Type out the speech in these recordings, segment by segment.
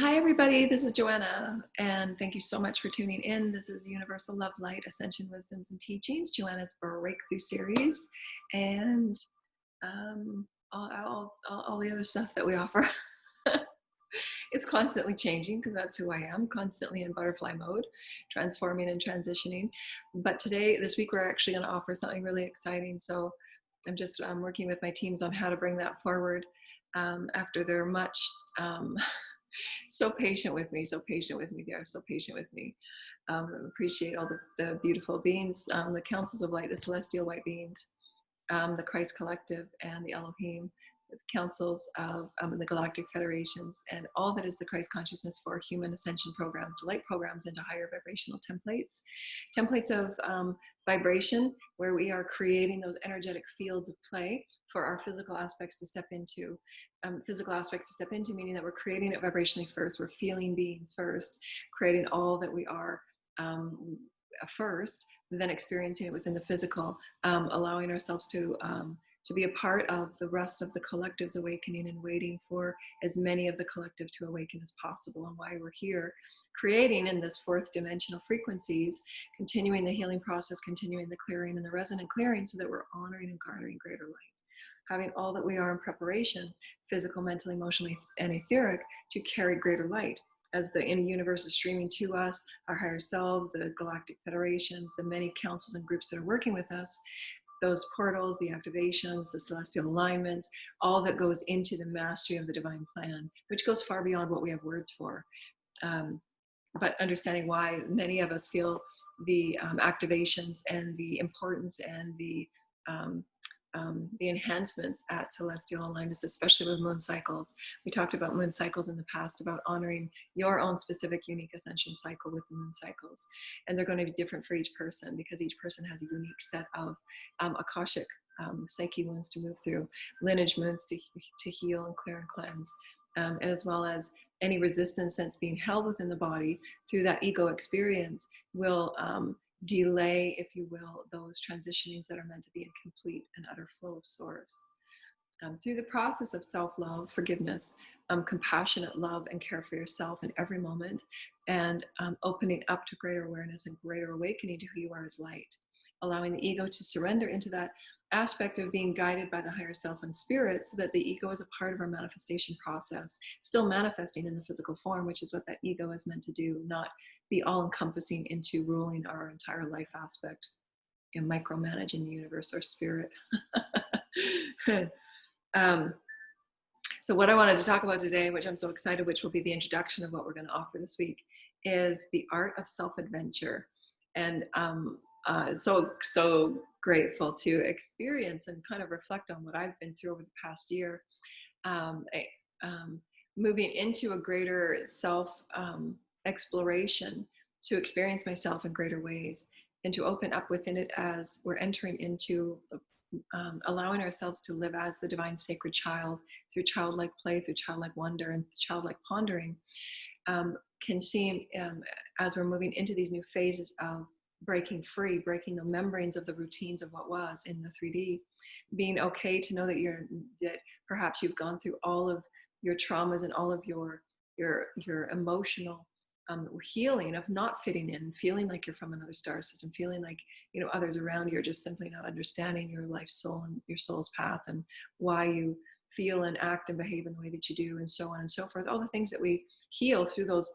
Hi, everybody. This is Joanna, and thank you so much for tuning in. This is Universal Love, Light, Ascension, Wisdoms, and Teachings, Joanna's Breakthrough Series, and all the other stuff that we offer. It's constantly changing because that's who I am, constantly in butterfly mode, transforming and transitioning. But today, this week, we're actually going to offer something really exciting. So I'm just working with my teams on how to bring that forward after they're much. So patient with me, so patient with me. They are so patient with me. Appreciate all the beautiful beings, the councils of light, the celestial white beings, the Christ Collective, and the Elohim, the councils of the galactic federations, and all that is the Christ consciousness for human ascension programs, light programs into higher vibrational templates of vibration, where we are creating those energetic fields of play for our physical aspects to step into. Meaning that we're creating it vibrationally first. We're feeling beings first, creating all that we are first, then experiencing it within the physical, allowing ourselves to be a part of the rest of the collective's awakening and waiting for as many of the collective to awaken as possible, and why we're here creating in this fourth dimensional frequencies, continuing the healing process, continuing the clearing and the resonant clearing, so that we're honoring and garnering greater light, having all that we are in preparation, physical, mental, emotionally, and etheric, to carry greater light as the inner universe is streaming to us, our higher selves, the galactic federations, the many councils and groups that are working with us, those portals, the activations, the celestial alignments, all that goes into the mastery of the divine plan, which goes far beyond what we have words for. But understanding why many of us feel the activations and the importance and the enhancements at celestial alignments, especially with moon cycles. We talked about moon cycles in the past, about honoring your own specific unique ascension cycle with the moon cycles. And they're going to be different for each person, because each person has a unique set of akashic psyche wounds to move through, lineage wounds to heal and clear and cleanse. And as well as any resistance that's being held within the body through that ego experience will delay, if you will, those transitionings that are meant to be in complete and utter flow of source. Through the process of self-love, forgiveness, compassionate love and care for yourself in every moment, and opening up to greater awareness and greater awakening to who you are as light, allowing the ego to surrender into that aspect of being guided by the higher self and spirit, so that the ego is a part of our manifestation process, still manifesting in the physical form, which is what that ego is meant to do, not be all encompassing into ruling our entire life aspect and micromanaging the universe or spirit. So what I wanted to talk about today, which I'm so excited, which will be the introduction of what we're going to offer this week, is the art of self-adventure. And so grateful to experience and kind of reflect on what I've been through over the past year, moving into a greater self exploration, to experience myself in greater ways, and to open up within it as we're entering into allowing ourselves to live as the divine sacred child, through childlike play, through childlike wonder, and childlike pondering, can seem, as we're moving into these new phases of breaking free, breaking the membranes of the routines of what was in the 3D, being okay to know that perhaps you've gone through all of your traumas and all of your emotional healing of not fitting in, feeling like you're from another star system, feeling like others around you are just simply not understanding your life soul and your soul's path, and why you feel and act and behave in the way that you do, and so on and so forth. All the things that we heal through those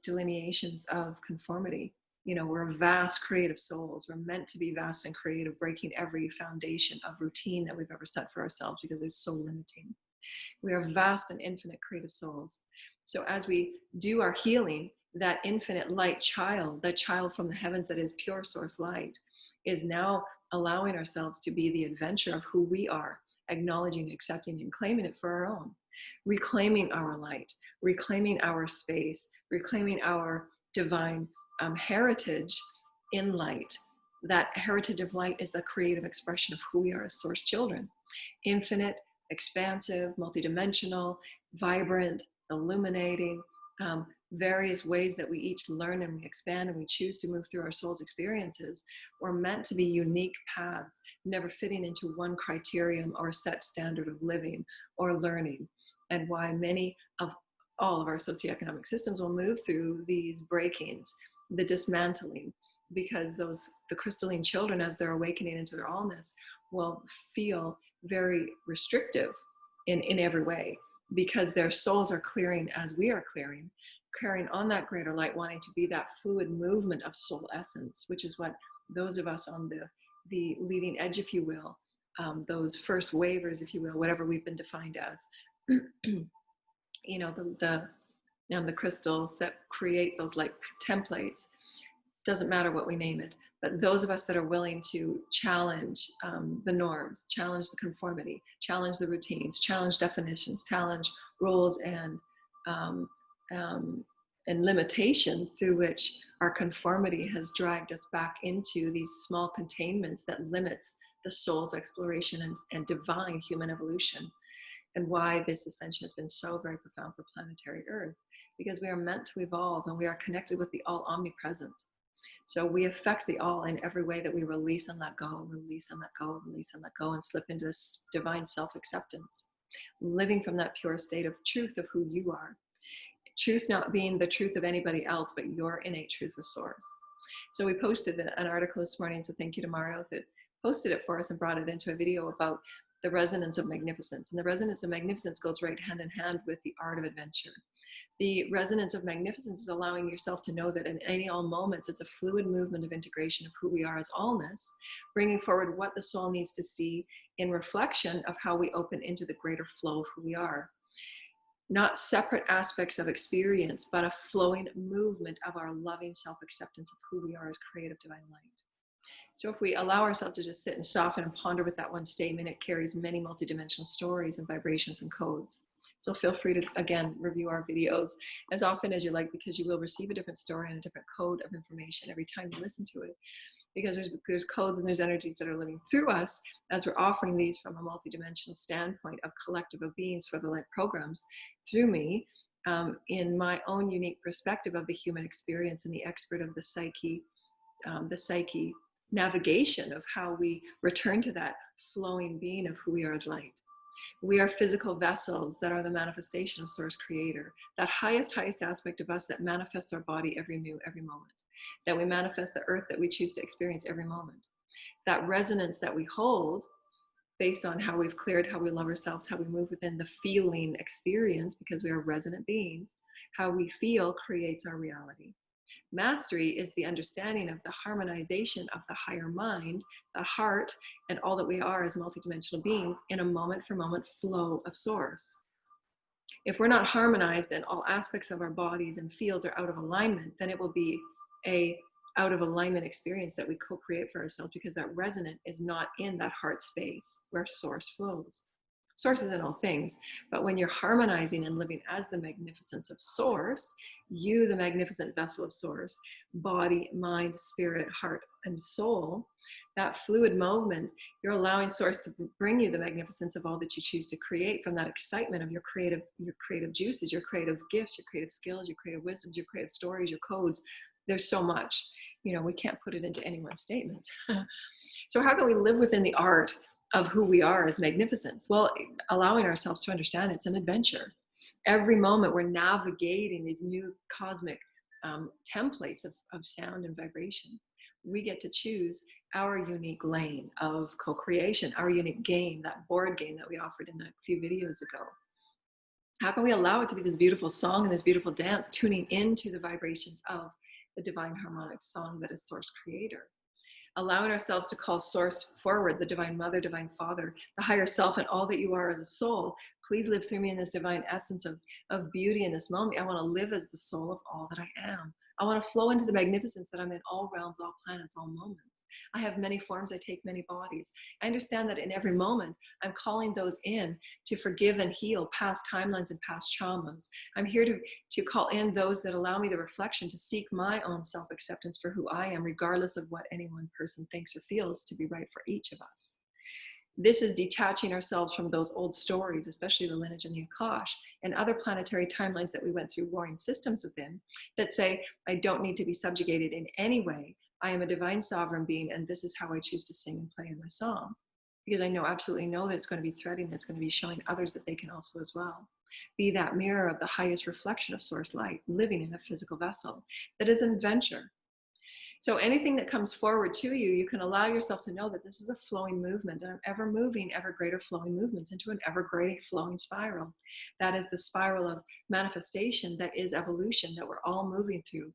delineations of conformity. We're vast creative souls. We're meant to be vast and creative, breaking every foundation of routine that we've ever set for ourselves, because it's so limiting. We are vast and infinite creative souls. So as we do our healing, that infinite light child, that child from the heavens that is pure source light, is now allowing ourselves to be the adventure of who we are, acknowledging, accepting, and claiming it for our own, reclaiming our light, reclaiming our space, reclaiming our divine heritage in light. That heritage of light is the creative expression of who we are as source children. Infinite, expansive, multidimensional, vibrant, illuminating, various ways that we each learn and we expand and we choose to move through our soul's experiences, were meant to be unique paths, never fitting into one criterion or set standard of living or learning. And why many of all of our socioeconomic systems will move through these breakings, the dismantling, because the crystalline children, as they're awakening into their allness, will feel very restrictive in every way, because their souls are clearing as we are clearing, carrying on that greater light, wanting to be that fluid movement of soul essence, which is what those of us on the leading edge, if you will, those first wavers, if you will, whatever we've been defined as, you know, the crystals that create those like templates, doesn't matter what we name it, but those of us that are willing to challenge the norms, challenge the conformity, challenge the routines, challenge definitions, challenge rules and limitation through which our conformity has dragged us back into these small containments that limits the soul's exploration and divine human evolution. And why this ascension has been so very profound for planetary Earth, because we are meant to evolve and we are connected with the all omnipresent. So we affect the all in every way that we release and let go, release and let go, release and let go, and slip into this divine self-acceptance, living from that pure state of truth of who you are. Truth not being the truth of anybody else, but your innate truth with source. So we posted an article this morning, so thank you to Mario that posted it for us and brought it into a video about the resonance of magnificence. And the resonance of magnificence goes right hand in hand with the art of adventure. The resonance of magnificence is allowing yourself to know that in any all moments, it's a fluid movement of integration of who we are as allness, bringing forward what the soul needs to see in reflection of how we open into the greater flow of who we are. Not separate aspects of experience, but a flowing movement of our loving self-acceptance of who we are as creative divine light. So if we allow ourselves to just sit and soften and ponder with that one statement, it carries many multidimensional stories and vibrations and codes. So feel free to, again, review our videos as often as you like, because you will receive a different story and a different code of information every time you listen to it. Because there's codes and there's energies that are living through us as we're offering these from a multidimensional standpoint of collective of beings for the light programs through me, in my own unique perspective of the human experience and the expert of the psyche navigation of how we return to that flowing being of who we are as light. We are physical vessels that are the manifestation of Source Creator, that highest aspect of us that manifests our body every moment, that we manifest the earth that we choose to experience every moment. That resonance that we hold based on how we've cleared, how we love ourselves, how we move within the feeling experience, because we are resonant beings, how we feel creates our reality. Mastery is the understanding of the harmonization of the higher mind, the heart, and all that we are as multidimensional beings in a moment for moment flow of source. If we're not harmonized and all aspects of our bodies and fields are out of alignment, then it will be a out of alignment experience that we co-create for ourselves, because that resonant is not in that heart space where source flows. Source is in all things, but when you're harmonizing and living as the magnificence of source, you, the magnificent vessel of source, body, mind, spirit, heart, and soul, that fluid movement, you're allowing source to bring you the magnificence of all that you choose to create from that excitement of your creative juices, your creative gifts, your creative skills, your creative wisdoms, your creative stories, your codes. There's so much, we can't put it into any one statement. So how can we live within the art of who we are as magnificence? Well, allowing ourselves to understand it's an adventure. Every moment we're navigating these new cosmic templates of sound and vibration. We get to choose our unique lane of co-creation, our unique game, that board game that we offered in a few videos ago. How can we allow it to be this beautiful song and this beautiful dance, tuning into the vibrations of the divine harmonic song that is Source Creator? Allowing ourselves to call Source forward, the Divine Mother, Divine Father, the higher self, and all that you are as a soul. Please live through me in this divine essence of beauty in this moment. I want to live as the soul of all that I am. I want to flow into the magnificence that I'm in all realms, all planets, all moments. I have many forms, I take many bodies. I understand that in every moment, I'm calling those in to forgive and heal past timelines and past traumas. I'm here to call in those that allow me the reflection to seek my own self-acceptance for who I am, regardless of what any one person thinks or feels to be right for each of us. This is detaching ourselves from those old stories, especially the lineage and the akash and other planetary timelines that we went through warring systems within, that say, I don't need to be subjugated in any way. I am a divine sovereign being, and this is how I choose to sing and play in my song. Because I absolutely know that it's going to be threading, it's going to be showing others that they can also as well. Be that mirror of the highest reflection of source light, living in a physical vessel. That is an adventure. So anything that comes forward to you, you can allow yourself to know that this is a flowing movement, and ever moving, ever greater flowing movements into an ever greater flowing spiral. That is the spiral of manifestation, that is evolution, that we're all moving through.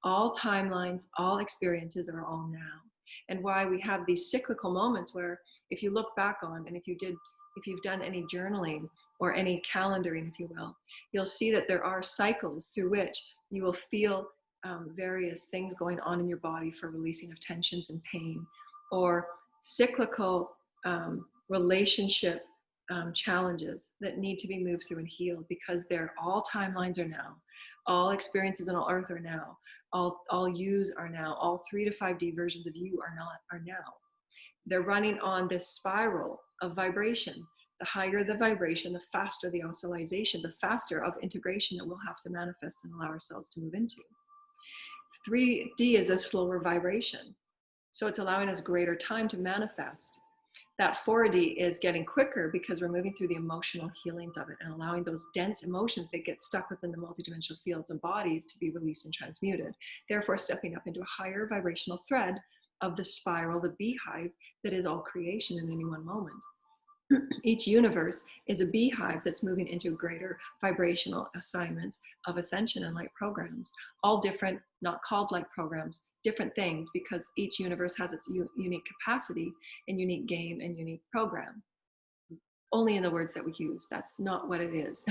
All timelines, all experiences are all now. And why we have these cyclical moments where, if you look back on, and if you've done any journaling or any calendaring, if you will, you'll see that there are cycles through which you will feel various things going on in your body for releasing of tensions and pain, or cyclical relationship challenges that need to be moved through and healed, because they're all timelines are now, all experiences on earth are now, all yous are now, all 3 to 5D versions of you are now. They're running on this spiral of vibration. The higher the vibration, the faster the oscillation, the faster of integration that we'll have to manifest and allow ourselves to move into. 3D is a slower vibration, so it's allowing us greater time to manifest. That 4D is getting quicker because we're moving through the emotional healings of it and allowing those dense emotions that get stuck within the multidimensional fields and bodies to be released and transmuted, therefore stepping up into a higher vibrational thread of the spiral, the beehive that is all creation in any one moment. Each universe is a beehive that's moving into greater vibrational assignments of ascension and light programs, all different, not called light programs, different things, because each universe has its unique capacity and unique game and unique program. Only in the words that we use. That's not what it is.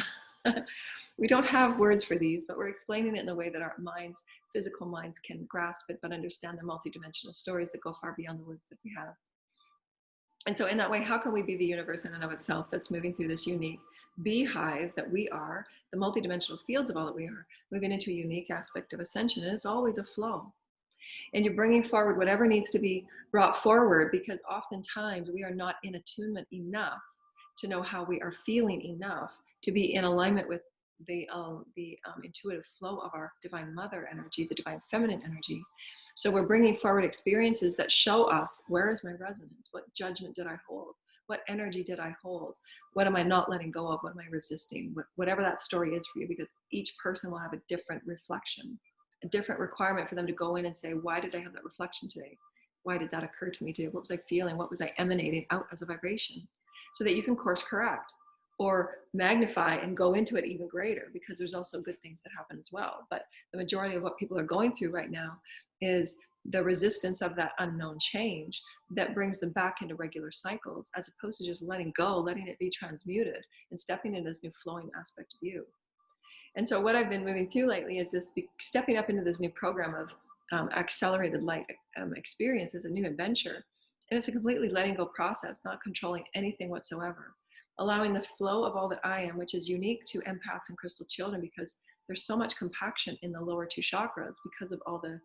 We don't have words for these, but we're explaining it in the way that our minds, physical minds, can grasp it, but understand the multidimensional stories that go far beyond the words that we have. And so in that way, how can we be the universe in and of itself that's moving through this unique beehive that we are, the multidimensional fields of all that we are, moving into a unique aspect of ascension? And it's always a flow. And you're bringing forward whatever needs to be brought forward, because oftentimes we are not in attunement enough to know how we are feeling enough to be in alignment with the intuitive flow of our divine mother energy, the divine feminine energy. So we're bringing forward experiences that show us, where is my resonance? What judgment did I hold? What energy did I hold? What am I not letting go of? What am I resisting? Whatever that story is for you, because each person will have a different reflection, a different requirement for them to go in and say, why did I have that reflection today? Why did that occur to me today? What was I feeling? What was I emanating out as a vibration? So that you can course correct or magnify and go into it even greater, because there's also good things that happen as well. But the majority of what people are going through right now is the resistance of that unknown change that brings them back into regular cycles, as opposed to just letting go, letting it be transmuted and stepping into this new flowing aspect of you. And so what I've been moving through lately is this stepping up into this new program of accelerated light experience as a new adventure. And it's a completely letting go process, not controlling anything whatsoever. Allowing the flow of all that I am, which is unique to empaths and crystal children, because there's so much compaction in the lower 2 chakras because of all the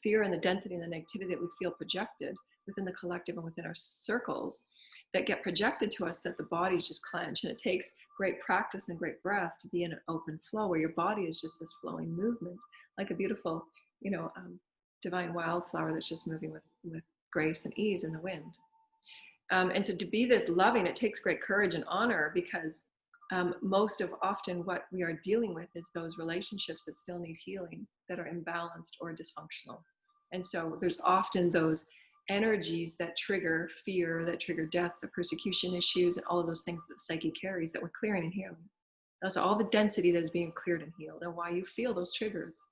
fear and the density and the negativity that we feel projected within the collective and within our circles that get projected to us, that the bodies just clench. And it takes great practice and great breath to be in an open flow where your body is just this flowing movement, like a beautiful, divine wildflower that's just moving with grace and ease in the wind. And so to be this loving, it takes great courage and honor, because most of often what we are dealing with is those relationships that still need healing, that are imbalanced or dysfunctional. And so there's often those energies that trigger fear, that trigger death, the persecution issues, and all of those things that the psyche carries that we're clearing and healing. That's all the density that's being cleared and healed, and why you feel those triggers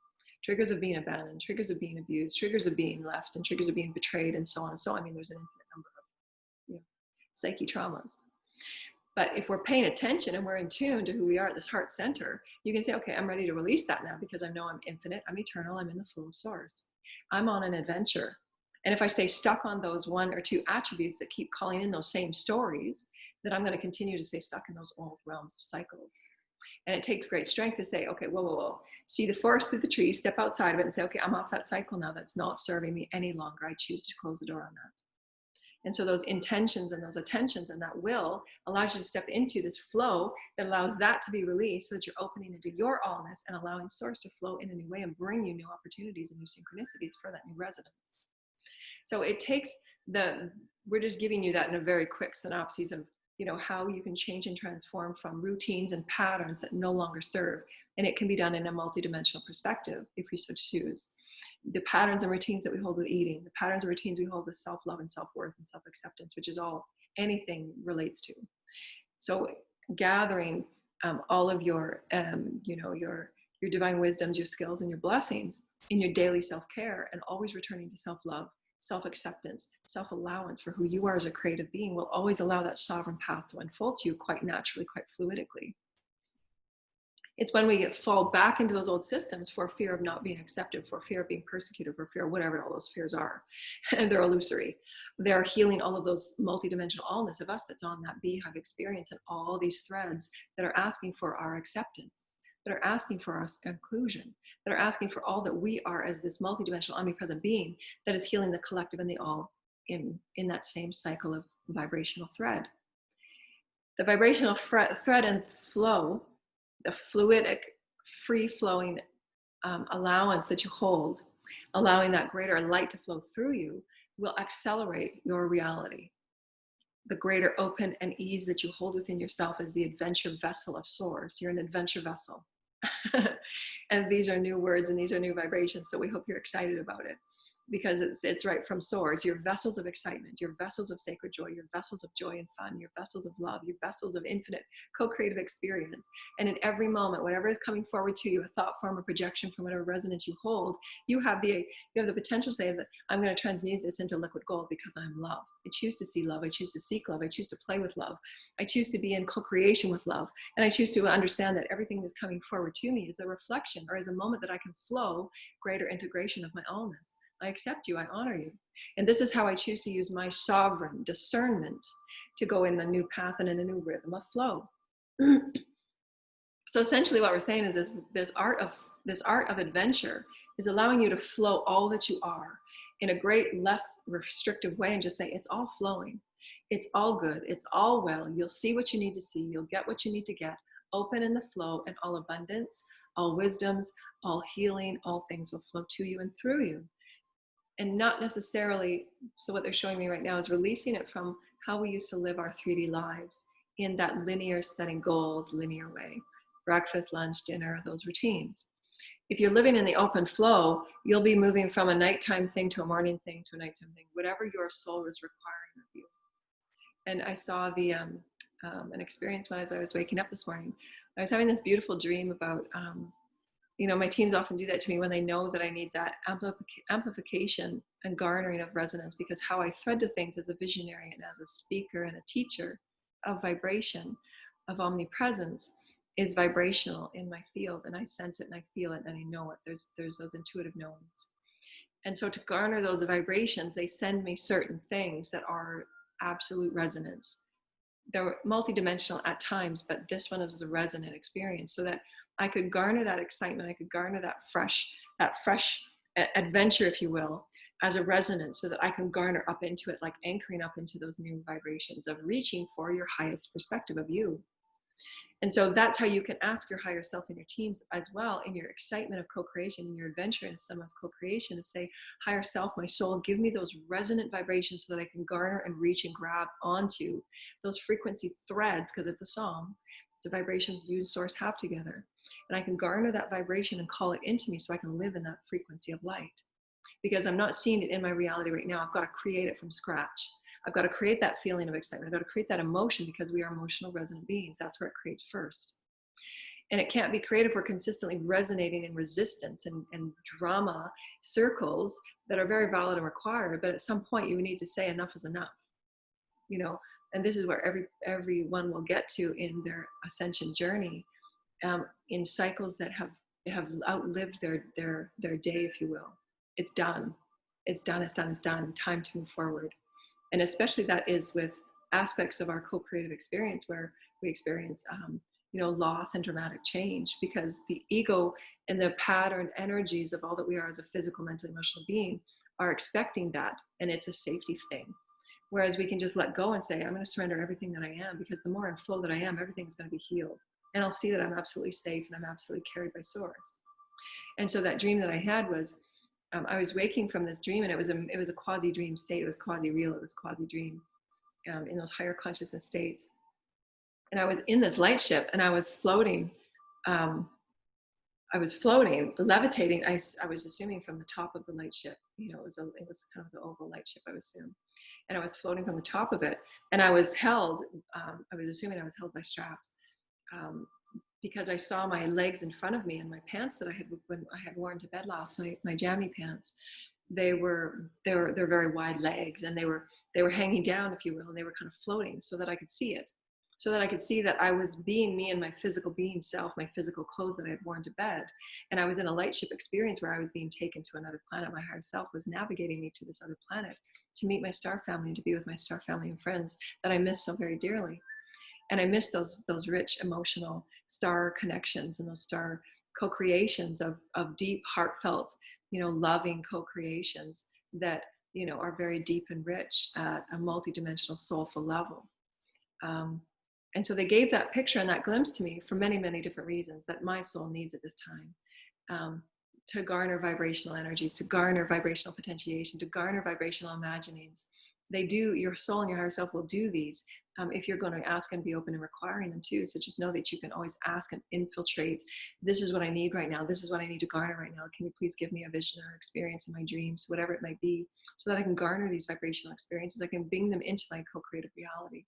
of being abandoned, triggers of being abused, triggers of being left, and triggers of being betrayed, and so on and so on. I mean, there's an infinite number of psyche traumas. But if we're paying attention and we're in tune to who we are at the heart center, you can say, okay, I'm ready to release that now, because I know I'm infinite, I'm eternal, I'm in the flow of source. I'm on an adventure. And if I stay stuck on those 1 or 2 attributes that keep calling in those same stories, then I'm going to continue to stay stuck in those old realms of cycles. And it takes great strength to say, okay, whoa. See the forest through the trees, step outside of it and say, okay, I'm off that cycle now. That's not serving me any longer. I choose to close the door on that. And so those intentions and those attentions and that will allows you to step into this flow that allows that to be released, so that you're opening into your allness and allowing source to flow in a new way and bring you new opportunities and new synchronicities for that new resonance. So it takes we're just giving you that in a very quick synopsis of, how you can change and transform from routines and patterns that no longer serve. And it can be done in a multidimensional perspective if we so choose. The patterns and routines that we hold with eating, the patterns and routines we hold with self-love and self-worth and self-acceptance, which is all anything relates to. So gathering all of your, your divine wisdoms, your skills, and your blessings in your daily self-care, and always returning to self-love, self-acceptance, self-allowance for who you are as a creative being, will always allow that sovereign path to unfold to you quite naturally, quite fluidically. It's when we fall back into those old systems for fear of not being accepted, for fear of being persecuted, for fear of whatever all those fears are. And they're illusory. They're healing all of those multidimensional allness of us that's on that beehive experience, and all these threads that are asking for our acceptance, that are asking for our inclusion, that are asking for all that we are as this multidimensional omnipresent being that is healing the collective and the all in that same cycle of vibrational thread. The vibrational thread and flow, the fluidic, free-flowing allowance that you hold, allowing that greater light to flow through you, will accelerate your reality. The greater open and ease that you hold within yourself as the adventure vessel of source. You're an adventure vessel. And these are new words and these are new vibrations, so we hope you're excited about it, because it's right from source. Your vessels of excitement, your vessels of sacred joy, your vessels of joy and fun, your vessels of love, your vessels of infinite co-creative experience. And in every moment, whatever is coming forward to you, a thought form or projection from whatever resonance you hold, you have the potential to say that I'm going to transmute this into liquid gold because I'm love. I choose to see love. I choose to seek love. I choose to play with love. I choose to be in co-creation with love. And I choose to understand that everything that's coming forward to me is a reflection, or is a moment that I can flow greater integration of my allness. I accept you, I honor you. And this is how I choose to use my sovereign discernment to go in a new path and in a new rhythm of flow. So essentially what we're saying is this art of adventure is allowing you to flow all that you are in a great, less restrictive way, and just say, it's all flowing. It's all good. It's all well. You'll see what you need to see. You'll get what you need to get. Open in the flow, and all abundance, all wisdoms, all healing, all things will flow to you and through you. And not necessarily, so what they're showing me right now is releasing it from how we used to live our 3D lives in that linear setting goals, linear way. Breakfast, lunch, dinner, those routines. If you're living in the open flow, you'll be moving from a nighttime thing to a morning thing to a nighttime thing, whatever your soul is requiring of you. And I saw an experience when as I was waking up this morning. I was having this beautiful dream about my teams often do that to me when they know that I need that amplification and garnering of resonance, because how I thread to things as a visionary and as a speaker and a teacher of vibration, of omnipresence, is vibrational in my field, and I sense it and I feel it and I know it. There's those intuitive knowings. And so to garner those vibrations, they send me certain things that are absolute resonance. They're multidimensional at times, but this one is a resonant experience, so that I could garner that excitement, I could garner that fresh adventure, if you will, as a resonance, so that I can garner up into it, like anchoring up into those new vibrations of reaching for your highest perspective of you. And so that's how you can ask your higher self in your teams as well, in your excitement of co-creation, in your adventure in some of co-creation, to say, higher self, my soul, give me those resonant vibrations so that I can garner and reach and grab onto those frequency threads, because it's a song. It's the vibrations you and source have together. And I can garner that vibration and call it into me so I can live in that frequency of light. Because I'm not seeing it in my reality right now. I've got to create it from scratch. I've got to create that feeling of excitement. I've got to create that emotion, because we are emotional resonant beings. That's where it creates first. And it can't be created if we're consistently resonating in resistance and drama circles that are very valid and required. But at some point you need to say enough is enough, and this is where everyone will get to in their ascension journey, in cycles that have outlived their day, if you will. It's done. It's done. It's done. It's done. Time to move forward. And especially that is with aspects of our co-creative experience where we experience, loss and dramatic change, because the ego and the pattern energies of all that we are as a physical, mental, emotional being are expecting that. And it's a safety thing. Whereas we can just let go and say, I'm going to surrender everything that I am, because the more in flow that I am, everything's going to be healed. And I'll see that I'm absolutely safe and I'm absolutely carried by source. And so that dream that I had was, I was waking from this dream, and it was a quasi-dream state. It was quasi-real. It was quasi-dream, in those higher consciousness states. And I was in this light ship, and I was floating. Levitating. I was assuming from the top of the light ship. You know, it was kind of the oval light ship, I would assume. And I was floating from the top of it, and I was held. I was assuming I was held by straps, because I saw my legs in front of me, and my pants that I had worn to bed last night, my jammy pants. They're very wide legs, and they were hanging down, if you will, and they were kind of floating so that I could see it. So that I could see that I was being me in my physical being self, my physical clothes that I had worn to bed. And I was in a light ship experience where I was being taken to another planet. My higher self was navigating me to this other planet to meet my star family and to be with my star family and friends that I miss so very dearly. And I miss those rich emotional star connections and those star co-creations of deep, heartfelt, loving co-creations that, are very deep and rich at a multidimensional soulful level. And so they gave that picture and that glimpse to me for many, many different reasons that my soul needs at this time, to garner vibrational energies, to garner vibrational potentiation, to garner vibrational imaginings. Your soul and your higher self will do these, if you're going to ask and be open and requiring them too. So just know that you can always ask and infiltrate. This is what I need right now. This is what I need to garner right now. Can you please give me a vision or experience in my dreams, whatever it might be, so that I can garner these vibrational experiences. I can bring them into my co-creative reality.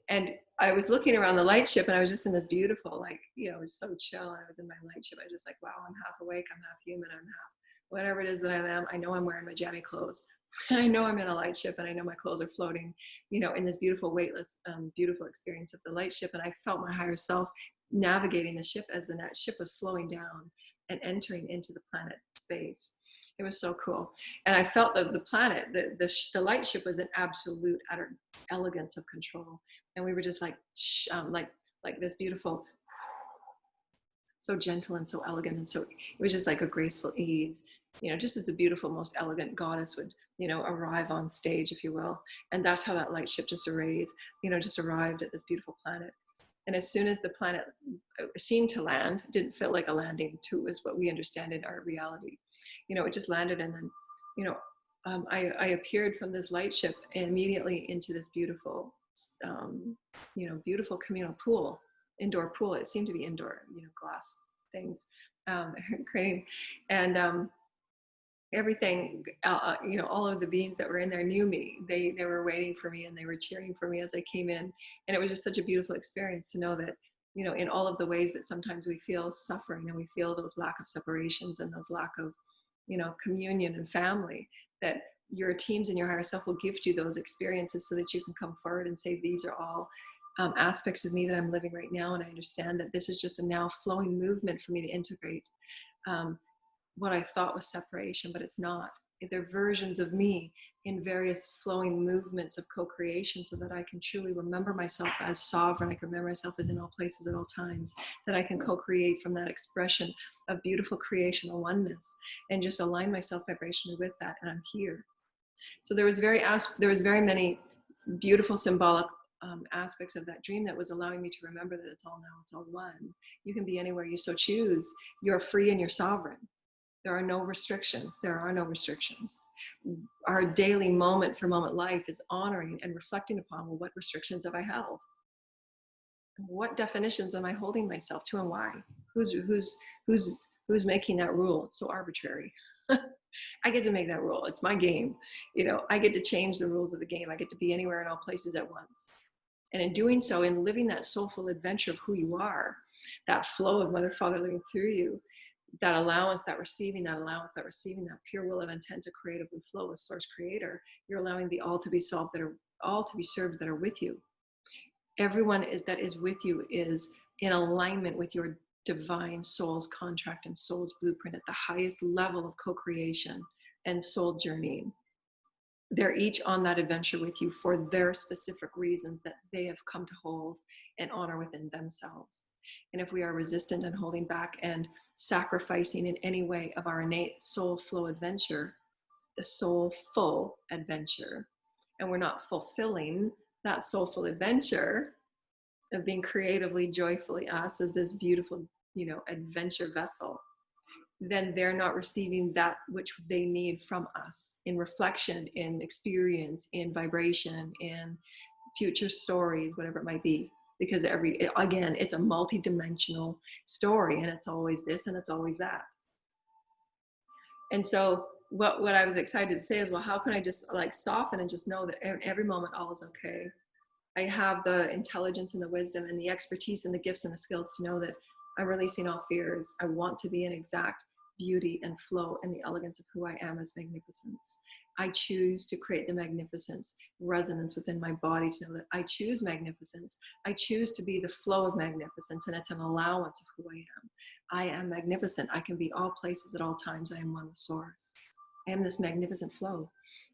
And I was looking around the light ship, and I was just in this beautiful, it was so chill. And I was in my light ship. I was just like, wow, I'm half awake. I'm half human. I'm half whatever it is that I am. I know I'm wearing my jammy clothes. I know I'm in a light ship, and I know my clothes are floating, in this beautiful, weightless, beautiful experience of the light ship. And I felt my higher self navigating the ship as the ship was slowing down and entering into the planet space. It was so cool. And I felt that the planet, the light ship was an absolute utter elegance of control. And we were just like this beautiful, so gentle and so elegant. And so it was just like a graceful ease, just as the beautiful, most elegant goddess would, arrive on stage, if you will. And that's how that light ship just arrived at this beautiful planet. And as soon as the planet seemed to land, didn't feel like a landing too, is what we understand in our reality. It just landed, and then, I appeared from this light ship immediately into this beautiful, beautiful communal pool, indoor pool. It seemed to be indoor, glass things, creating, and everything, all of the beings that were in there knew me. They were waiting for me, and they were cheering for me as I came in. And it was just such a beautiful experience to know that, in all of the ways that sometimes we feel suffering, and we feel those lack of separations and those lack of, communion and family, that your teams and your higher self will gift you those experiences so that you can come forward and say, these are all aspects of me that I'm living right now. And I understand that this is just a now flowing movement for me to integrate what I thought was separation, but it's not. They're versions of me in various flowing movements of co-creation, so that I can truly remember myself as sovereign. I can remember myself as in all places at all times, that I can co-create from that expression of beautiful creational oneness, and just align myself vibrationally with that. And I'm here. So there was very many beautiful symbolic aspects of that dream that was allowing me to remember that it's all now, it's all one. You can be anywhere you so choose. You're free and you're sovereign. There are no restrictions. There are no restrictions. Our daily moment for moment life is honoring and reflecting upon, well, what restrictions have I held? What definitions am I holding myself to, and why? Who's making that rule? It's so arbitrary. I get to make that rule. It's my game. I get to change the rules of the game. I get to be anywhere and all places at once. And in doing so, in living that soulful adventure of who you are, that flow of Mother, Father living through you, that allowance, that receiving, that pure will of intent to creatively flow with Source Creator, you're allowing the all to be solved, that are all to be served, that are with you. Everyone that is with you is in alignment with your divine soul's contract and soul's blueprint at the highest level of co-creation and soul journeying. They're each on that adventure with you for their specific reasons that they have come to hold and honor within themselves. And if we are resistant and holding back and sacrificing in any way of our innate soul flow adventure, the soulful adventure, and we're not fulfilling that soulful adventure of being creatively, joyfully us as this beautiful, adventure vessel, then they're not receiving that which they need from us in reflection, in experience, in vibration, in future stories, whatever it might be. Because again, it's a multi-dimensional story, and it's always this and it's always that. And so what I was excited to say is, well, how can I just like soften and just know that every moment all is okay? I have the intelligence and the wisdom and the expertise and the gifts and the skills to know that I'm releasing all fears. I want to be in exact beauty and flow and the elegance of who I am as magnificence. I choose to create the magnificence resonance within my body to know that I choose magnificence. I choose to be the flow of magnificence, and it's an allowance of who I am. I am magnificent. I can be all places at all times. I am one with source. I am this magnificent flow.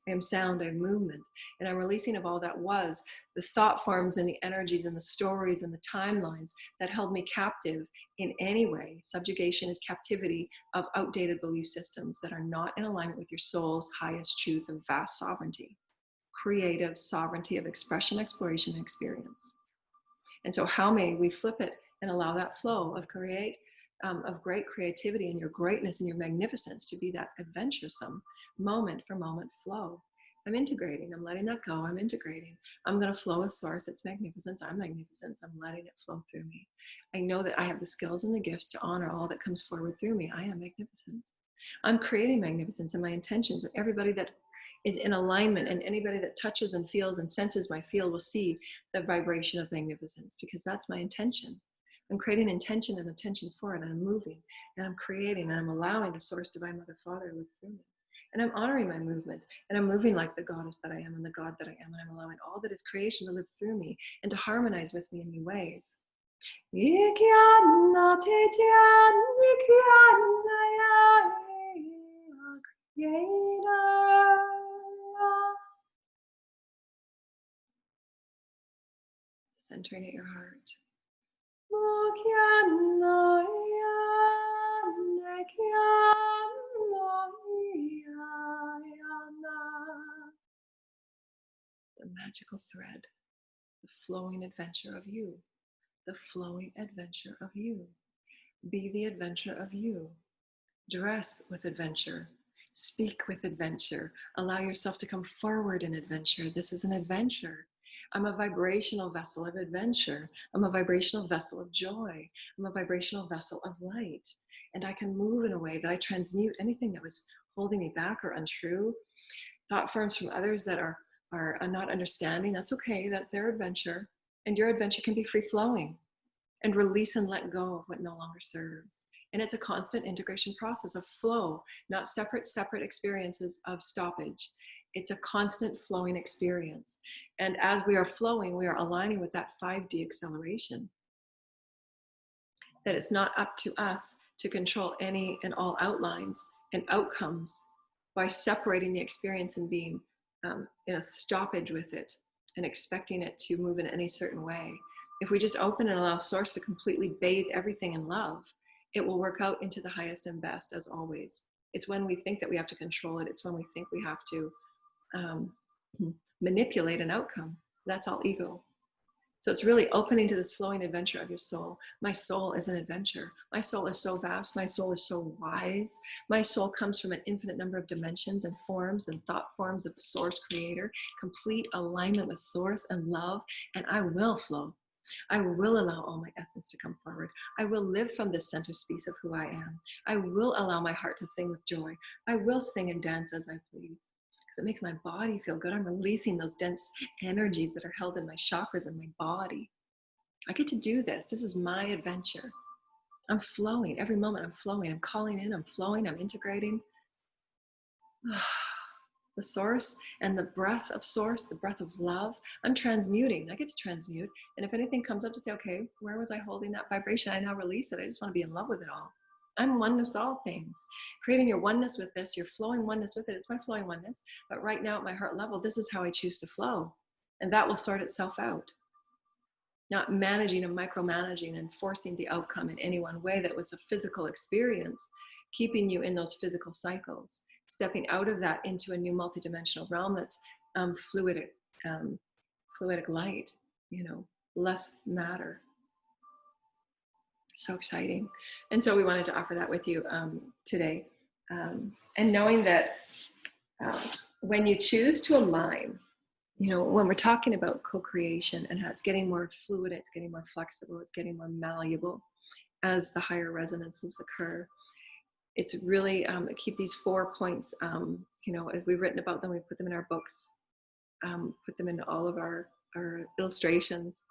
I am sound, I am movement, and I'm releasing of all that was, the thought forms and the energies and the stories and the timelines that held me captive in any way. Subjugation is captivity of outdated belief systems that are not in alignment with your soul's highest truth of vast sovereignty, creative sovereignty of expression, exploration, and experience. And so how may we flip it and allow that flow of of great creativity and your greatness and your magnificence to be that adventuresome moment for moment flow. I'm integrating, I'm letting that go, I'm integrating. I'm going to flow with source, it's magnificence, I'm magnificence, I'm letting it flow through me. I know that I have the skills and the gifts to honor all that comes forward through me. I am magnificent. I'm creating magnificence, and my intentions of everybody that is in alignment and anybody that touches and feels and senses my field will see the vibration of magnificence, because that's my intention. I'm creating intention and attention for it, and I'm moving and I'm creating and I'm allowing the source divine mother father to live through me. And I'm honoring my movement, and I'm moving like the goddess that I am and the God that I am, and I'm allowing all that is creation to live through me and to harmonize with me in new ways. Centering at your heart. The magical thread, the flowing adventure of you, the flowing adventure of you. Be the adventure of you. Dress with adventure. Speak with adventure. Allow yourself to come forward in adventure. This is an adventure. I'm a vibrational vessel of adventure. I'm a vibrational vessel of joy. I'm a vibrational vessel of light. And I can move in a way that I transmute anything that was holding me back or untrue. Thought forms from others that are not understanding. That's okay. That's their adventure. And your adventure can be free flowing. And release and let go of what no longer serves. And it's a constant integration process of flow, not separate experiences of stoppage. It's a constant flowing experience. And as we are flowing, we are aligning with that 5D acceleration. That it's not up to us to control any and all outlines and outcomes by separating the experience and being in a stoppage with it and expecting it to move in any certain way. If we just open and allow source to completely bathe everything in love, it will work out into the highest and best as always. It's when we think that we have to control it. It's when we think we have to manipulate an outcome. That's all ego. So it's really opening to this flowing adventure of your soul. My soul is an adventure. My soul is so vast. My soul is so wise. My soul comes from an infinite number of dimensions and forms and thought forms of source creator, complete alignment with source and love, and I will flow. I will allow all my essence to come forward. I will live from this center space of who I am. I will allow my heart to sing with joy. I will sing and dance as I please. Because it makes my body feel good. I'm releasing those dense energies that are held in my chakras and my body. I get to do this. This is my adventure. I'm flowing. Every moment I'm flowing. I'm calling in. I'm flowing. I'm integrating. The source and the breath of source, the breath of love. I'm transmuting. I get to transmute. And if anything comes up to say, okay, where was I holding that vibration? I now release it. I just want to be in love with it all. I'm oneness with all things. Creating your oneness with this, your flowing oneness with it. It's my flowing oneness. But right now at my heart level, this is how I choose to flow. And that will sort itself out. Not managing and micromanaging and forcing the outcome in any one way that was a physical experience, keeping you in those physical cycles. Stepping out of that into a new multidimensional realm that's fluid fluidic light, less matter. So exciting. And so we wanted to offer that with you today. And knowing that when you choose to align, when we're talking about co-creation and how it's getting more fluid, it's getting more flexible, it's getting more malleable as the higher resonances occur. It's really keep these 4 points, as we've written about them, we put them in our books, put them into all of our illustrations.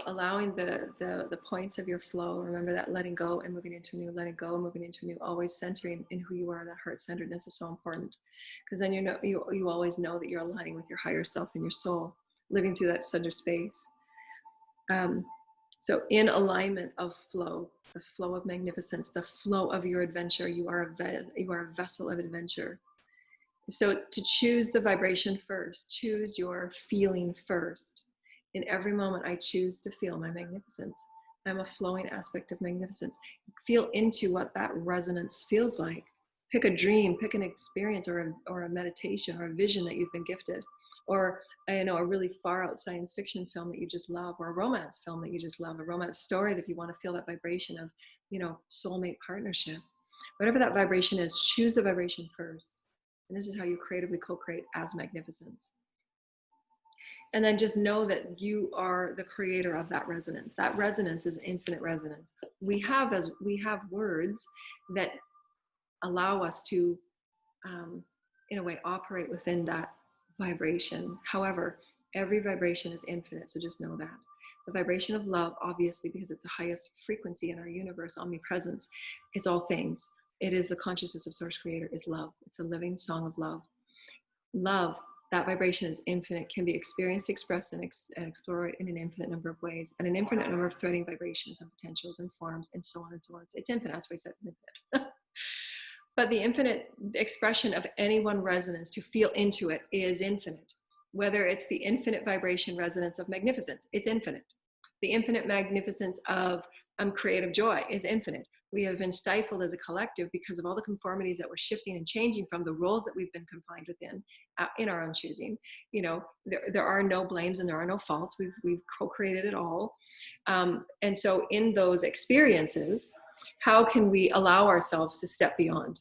Allowing the points of your flow. Remember that letting go and moving into new, letting go and moving into new, always centering in who you are. That heart-centeredness is so important, because then you always know that you're aligning with your higher self and your soul, living through that center space. So in alignment of flow, the flow of magnificence, the flow of your adventure, you are a vessel of adventure. So to choose the vibration first, choose your feeling first. In every moment, I choose to feel my magnificence. I'm a flowing aspect of magnificence. Feel into what that resonance feels like. Pick a dream, pick an experience or a meditation or a vision that you've been gifted, or a really far out science fiction film that you just love, or a romance film that you just love, a romance story that if you want to feel that vibration of, soulmate partnership. Whatever that vibration is, choose the vibration first. And this is how you creatively co-create as magnificence. And then just know that you are the creator of that resonance. That resonance is infinite resonance. We have words that allow us to, in a way, operate within that vibration. However, every vibration is infinite, so just know that. The vibration of love, obviously, because it's the highest frequency in our universe, omnipresence, it's all things. It is the consciousness of Source Creator, is love. It's a living song of love. Love, that vibration is infinite, can be experienced, expressed, and explored in an infinite number of ways, and an infinite number of threading vibrations and potentials and forms, and so on and so on. It's infinite, that's why I said infinite. But the infinite expression of any one resonance, to feel into it, is infinite. Whether it's the infinite vibration resonance of magnificence, it's infinite. The infinite magnificence of creative joy is infinite. We have been stifled as a collective because of all the conformities that we're shifting and changing from, the roles that we've been confined within, in our own choosing. There are no blames and there are no faults. We've co-created it all. And so in those experiences, how can we allow ourselves to step beyond?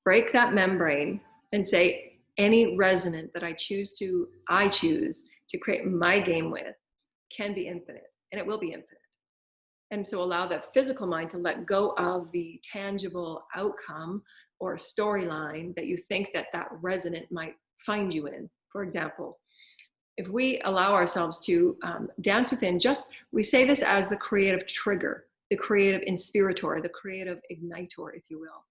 Break that membrane and say, any resonant that I choose to create my game with can be infinite, and it will be infinite. And so allow that physical mind to let go of the tangible outcome or storyline that you think that resonant might find you in. For example, if we allow ourselves to dance within, we say this as the creative trigger, the creative inspirator, the creative igniter, if you will.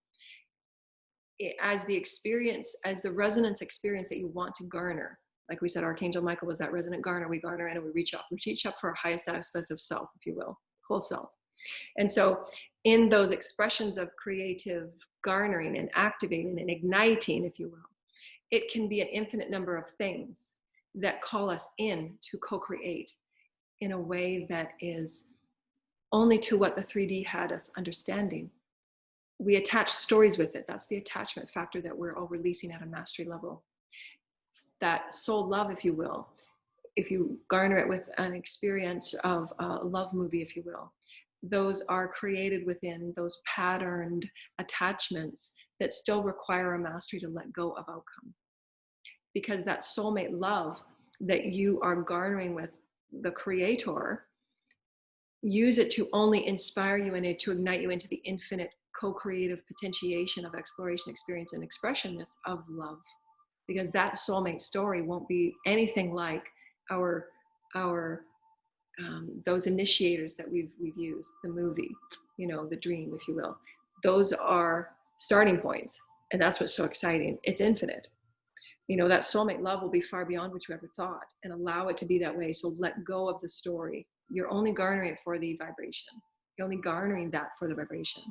As the resonance experience that you want to garner. Like we said, Archangel Michael was that resonant garner. We garner in and we reach up for our highest aspect of self, if you will, whole self. And so in those expressions of creative garnering and activating and igniting, if you will, it can be an infinite number of things that call us in to co-create in a way that is only to what the 3D had us understanding. We attach stories with it. That's the attachment factor that we're all releasing at a mastery level. That soul love, if you will, if you garner it with an experience of a love movie, if you will, those are created within those patterned attachments that still require a mastery to let go of outcome. Because that soulmate love that you are garnering with the creator, use it to only inspire you and to ignite you into the infinite co-creative potentiation of exploration, experience, and expressionness of love. Because that soulmate story won't be anything like those initiators that we've used, the movie, the dream, if you will. Those are starting points, and that's what's so exciting. It's infinite. That soulmate love will be far beyond what you ever thought, and allow it to be that way. So let go of the story. You're only garnering it for the vibration. You're only garnering that for the vibration.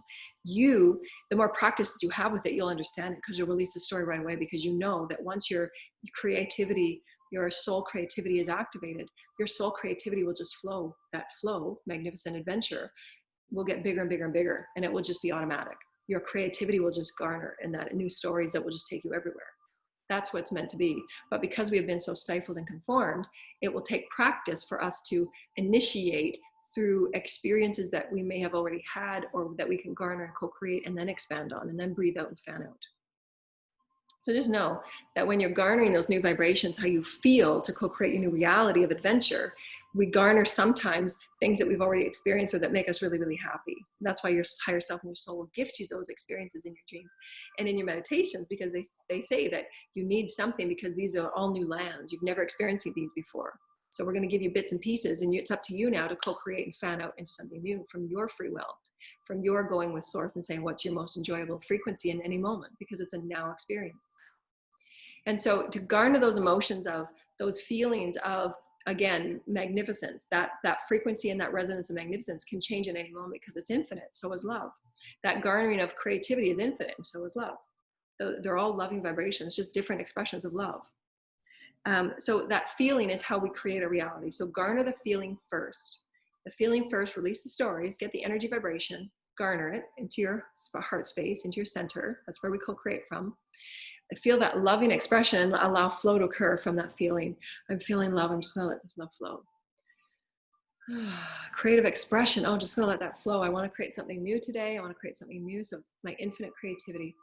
The more practice that you have with it, you'll understand it, because you'll release the story right away, because you know that once your creativity, your soul creativity is activated, your soul creativity will just flow. That flow, magnificent adventure, will get bigger and bigger and bigger, and it will just be automatic. your creativity will just garner, and that new stories that will just take you everywhere. That's what's meant to be. But because we have been so stifled and conformed, it will take practice for us to initiate through experiences that we may have already had, or that we can garner and co-create and then expand on and then breathe out and fan out. So just know that when you're garnering those new vibrations, how you feel to co-create your new reality of adventure, we garner sometimes things that we've already experienced or that make us really, really happy. That's why your higher self and your soul will gift you those experiences in your dreams and in your meditations, because they say that you need something, because these are all new lands. You've never experienced these before. So we're going to give you bits and pieces, and it's up to you now to co-create and fan out into something new from your free will, from your going with source and saying what's your most enjoyable frequency in any moment, because it's a now experience. And so to garner those emotions of, those feelings of, again, magnificence, that frequency and that resonance of magnificence can change in any moment because it's infinite. So is love. That garnering of creativity is infinite, and so is love. They're all loving vibrations, just different expressions of love. So that feeling is how we create a reality. So garner the feeling first. The feeling first, release the stories, get the energy vibration, garner it into your heart space, into your center. That's where we co-create from. Feel that loving expression and allow flow to occur from that feeling. I'm feeling love. I'm just going to let this love flow. Creative expression. Oh, I'm just going to let that flow. I want to create something new today. I want to create something new. So it's my infinite creativity.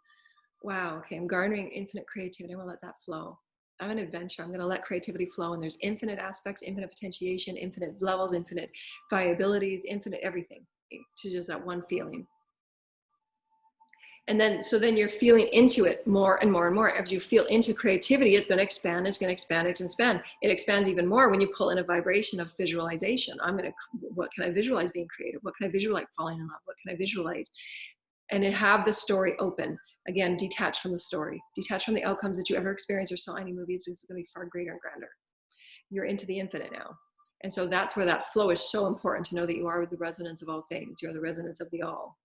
Wow. Okay. I'm garnering infinite creativity. I want to let that flow. I'm an adventure. I'm going to let creativity flow. And there's infinite aspects, infinite potentiation, infinite levels, infinite viabilities, infinite everything to just that one feeling. And then, so then you're feeling into it more and more and more. As you feel into creativity, it's going to expand, it's going to expand, it's going to expand. It expands even more when you pull in a vibration of visualization. What can I visualize being creative? What can I visualize falling in love? What can I visualize? And then have the story open. Again, detach from the story. Detach from the outcomes that you ever experienced or saw any movies, because it's going to be far greater and grander. You're into the infinite now. And so that's where that flow is so important, to know that you are the resonance of all things. You're the resonance of the all.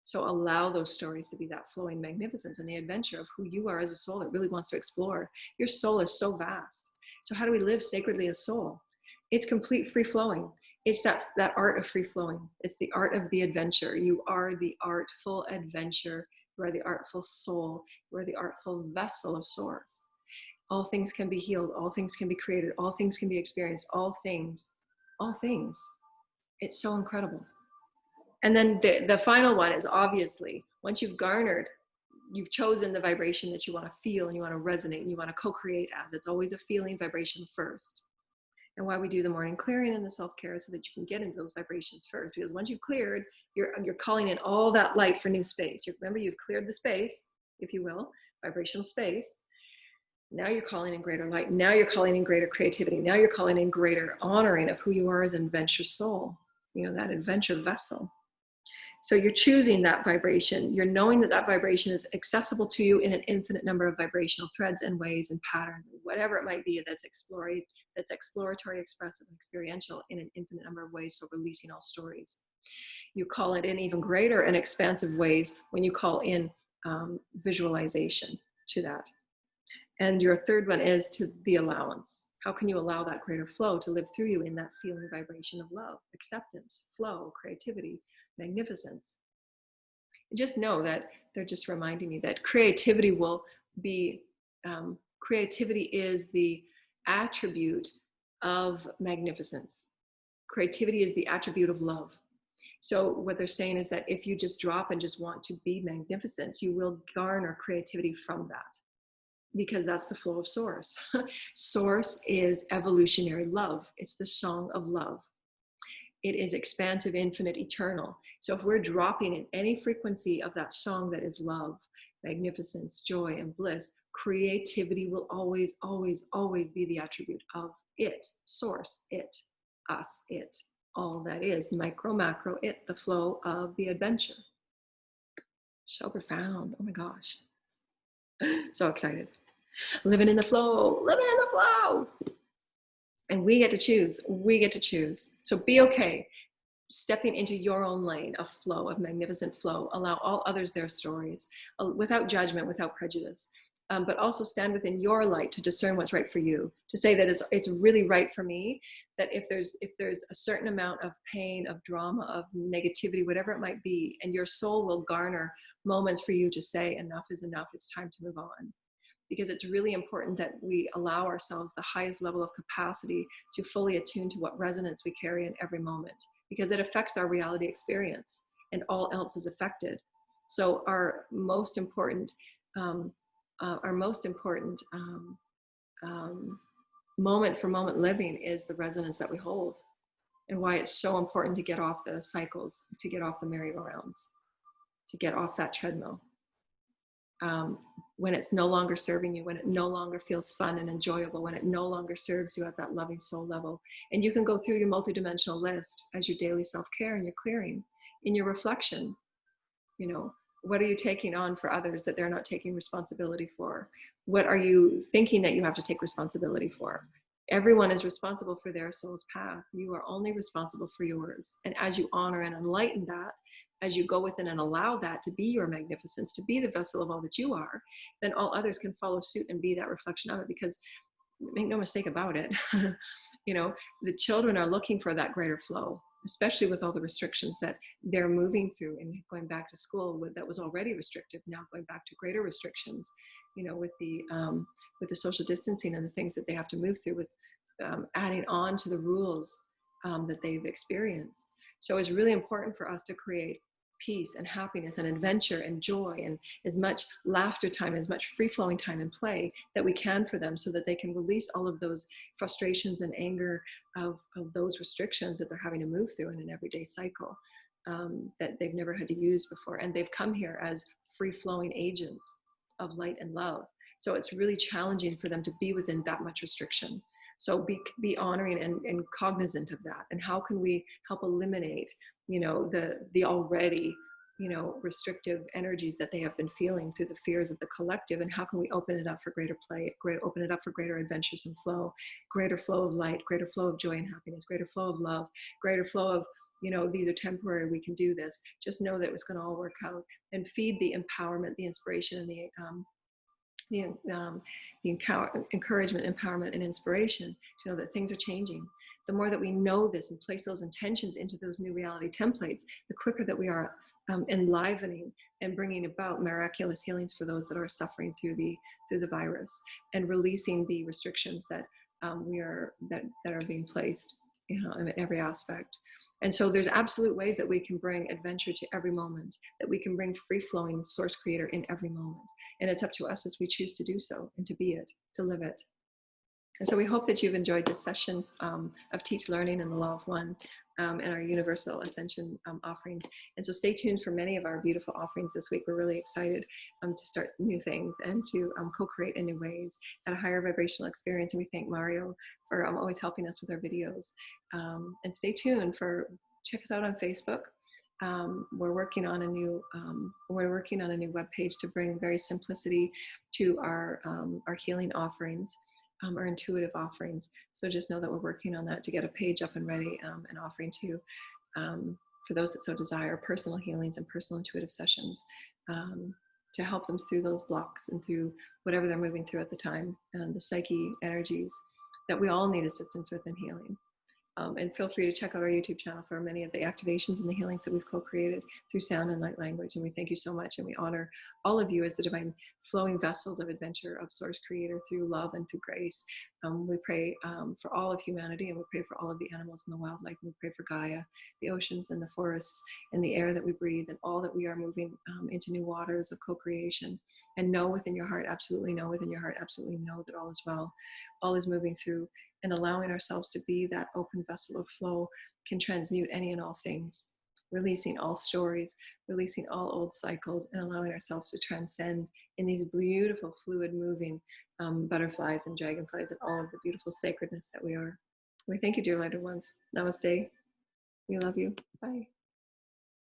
So allow those stories to be that flowing magnificence and the adventure of who you are as a soul that really wants to explore. Your soul is so vast. So how do we live sacredly as soul? It's complete free flowing. It's that art of free flowing. It's the art of the adventure. You are the artful adventure. You are the artful soul. You are the artful vessel of source. All things can be healed. All things can be created. All things can be experienced. All things. It's so incredible. And then the final one is, obviously, once you've garnered, you've chosen the vibration that you want to feel and you want to resonate and you want to co-create as. It's always a feeling vibration first. And why we do the morning clearing and the self-care, so that you can get into those vibrations first. Because once you've cleared, you're calling in all that light for new space. Remember, you've cleared the space, if you will, vibrational space. Now you're calling in greater light. Now you're calling in greater creativity. Now you're calling in greater honoring of who you are as an adventure soul, that adventure vessel. So you're choosing that vibration. You're knowing that that vibration is accessible to you in an infinite number of vibrational threads and ways and patterns, and whatever it might be that's exploratory, expressive, and experiential in an infinite number of ways. So releasing all stories. You call it in even greater and expansive ways when you call in visualization to that. And your third one is to the allowance. How can you allow that greater flow to live through you in that feeling vibration of love, acceptance, flow, creativity, magnificence? And just know that they're just reminding me that creativity will be, creativity is the attribute of magnificence. Creativity is the attribute of love. So what they're saying is that if you just drop and just want to be magnificent, you will garner creativity from that, because that's the flow of source. Source is evolutionary love. It's the song of love. It is expansive, infinite, eternal. So if we're dropping in any frequency of that song that is love, magnificence, joy, and bliss, creativity will always, always, always be the attribute of it, source, it, us, it, all that is, micro, macro, it, the flow of the adventure. So profound. Oh my gosh. So excited. Living in the flow, living in the flow. And we get to choose. We get to choose. So be okay stepping into your own lane of flow, of magnificent flow. Allow all others their stories without judgment, without prejudice. but also stand within your light to discern what's right for you. To say that it's really right for me, that if there's a certain amount of pain, of drama, of negativity, whatever it might be, and your soul will garner moments for you to say enough is enough, it's time to move on. Because it's really important that we allow ourselves the highest level of capacity to fully attune to what resonance we carry in every moment, because it affects our reality experience and all else is affected. So our most important um, moment for moment living is the resonance that we hold, and why it's so important to get off the cycles, to get off the merry-go-rounds, to get off that treadmill. When it's no longer serving you, when it no longer feels fun and enjoyable, when it no longer serves you at that loving soul level. And you can go through your multidimensional list as your daily self-care and your clearing, in your reflection. You know, what are you taking on for others that they're not taking responsibility for? What are you thinking that you have to take responsibility for? Everyone is responsible for their soul's path. You are only responsible for yours. And as you honor and enlighten that, as you go within and allow that to be your magnificence, to be the vessel of all that you are, then all others can follow suit and be that reflection of it. Because make no mistake about it, you know, the children are looking for that greater flow, especially with all the restrictions that they're moving through and going back to school with, that was already restrictive, now going back to greater restrictions, you know, with the social distancing and the things that they have to move through, with adding on to the rules that they've experienced. So it's really important for us to create peace and happiness and adventure and joy and as much laughter time, as much free-flowing time and play that we can for them, so that they can release all of those frustrations and anger of those restrictions that they're having to move through in an everyday cycle that they've never had to use before. And they've come here as free-flowing agents of light and love. So it's really challenging for them to be within that much restriction. So be honoring and cognizant of that. And how can we help eliminate, you know, the already, you know, restrictive energies that they have been feeling through the fears of the collective? And how can we open it up for greater play, open it up for greater adventures and flow, greater flow of light, greater flow of joy and happiness, greater flow of love, greater flow of, you know, these are temporary, we can do this. Just know that it's going to all work out. And feed the empowerment, the inspiration, and the encouragement, empowerment, and inspiration to know that things are changing. The more that we know this and place those intentions into those new reality templates, the quicker that we are enlivening and bringing about miraculous healings for those that are suffering through the virus, and releasing the restrictions that that are being placed, you know, in every aspect. And so there's absolute ways that we can bring adventure to every moment, that we can bring free-flowing source creator in every moment. And it's up to us as we choose to do so and to be it, to live it. And so we hope that you've enjoyed this session of Teach Learning and the Law of One and our Universal Ascension offerings. And so stay tuned for many of our beautiful offerings this week. We're really excited to start new things and to co-create in new ways at a higher vibrational experience. And we thank Mario for always helping us with our videos. And stay tuned check us out on Facebook. We're working on a new webpage to bring very simplicity to our healing offerings, our intuitive offerings. So just know that we're working on that to get a page up and ready and offering to for those that so desire personal healings and personal intuitive sessions to help them through those blocks and through whatever they're moving through at the time, and the psyche energies that we all need assistance with in healing. And feel free to check out our YouTube channel for many of the activations and the healings that we've co-created through sound and light language. And we thank you so much. And we honor all of you as the divine flowing vessels of adventure, of source creator, through love and through grace. We pray for all of humanity, and we pray for all of the animals and the wildlife. And we pray for Gaia, the oceans and the forests and the air that we breathe, and all that we are moving into new waters of co-creation. And know within your heart, absolutely know within your heart, absolutely know that all is well. All is moving through, and allowing ourselves to be that open vessel of flow can transmute any and all things, releasing all stories, releasing all old cycles, and allowing ourselves to transcend in these beautiful, fluid, moving butterflies and dragonflies and all of the beautiful sacredness that we are. We thank you, dear lighted ones. Namaste. We love you. Bye.